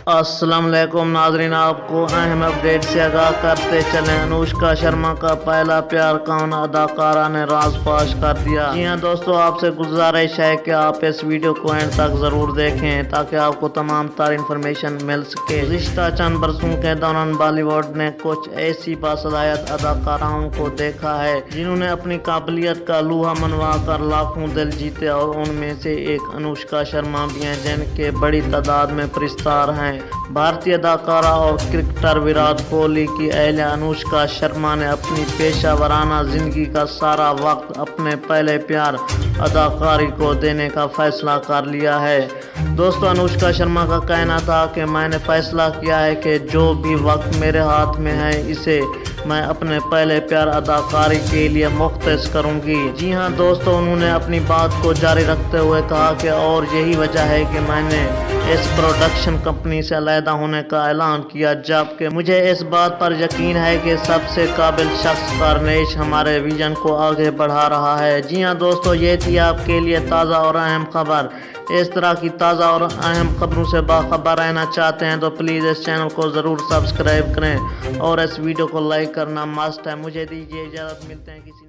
अस्सलाम वालेकुम नाजरीन, आपको अहम अपडेट से आगाह करते चलें। अनुष्का शर्मा का पहला प्यार कौन अदाकारा ने राज फाश कर दिया। जी हां दोस्तों, आपसे गुजारिश है कि आप इस वीडियो को एंड तक जरूर देखें ताकि आपको तमाम तार इंफॉर्मेशन मिल सके। गुज़िश्ता चंद बरसों के दौरान बॉलीवुड ने कुछ ऐसी बासलाहियत अदाकाराओं को देखा है जिन्होंने अपनी काबिलियत का लूहा मनवा कर लाखों दिल जीते, और उनमें से एक अनुष्का शर्मा भी हैं जिनके बड़ी तादाद में फरिश्तार हैं। भारतीय अदाकारा और क्रिकेटर विराट कोहली की अहलिया अनुष्का शर्मा ने अपनी पेशा वराना जिंदगी का सारा वक्त अपने पहले प्यार अदाकारी को देने का फैसला कर लिया है। दोस्तों, अनुष्का शर्मा का कहना था कि मैंने फैसला किया है कि जो भी वक्त मेरे हाथ में है इसे मैं अपने पहले प्यार अदाकारी के लिए मुख्तस करूंगी। जी हां दोस्तों, उन्होंने अपनी बात को जारी रखते हुए कहा कि और यही वजह है कि मैंने इस प्रोडक्शन कंपनी से अलहदा होने का ऐलान किया, जबकि मुझे इस बात पर यकीन है कि सबसे काबिल शख्स कार्नेश हमारे विजन को आगे बढ़ा रहा है। जी हां दोस्तों, ये थी आपके लिए ताज़ा और अहम खबर। इस तरह की ताज़ा और अहम खबरों से बाखबर रहना चाहते हैं तो प्लीज़ इस चैनल को ज़रूर सब्सक्राइब करें और इस वीडियो को लाइक करना मस्ट है। मुझे दीजिए इजाज़त, मिलते हैं किसी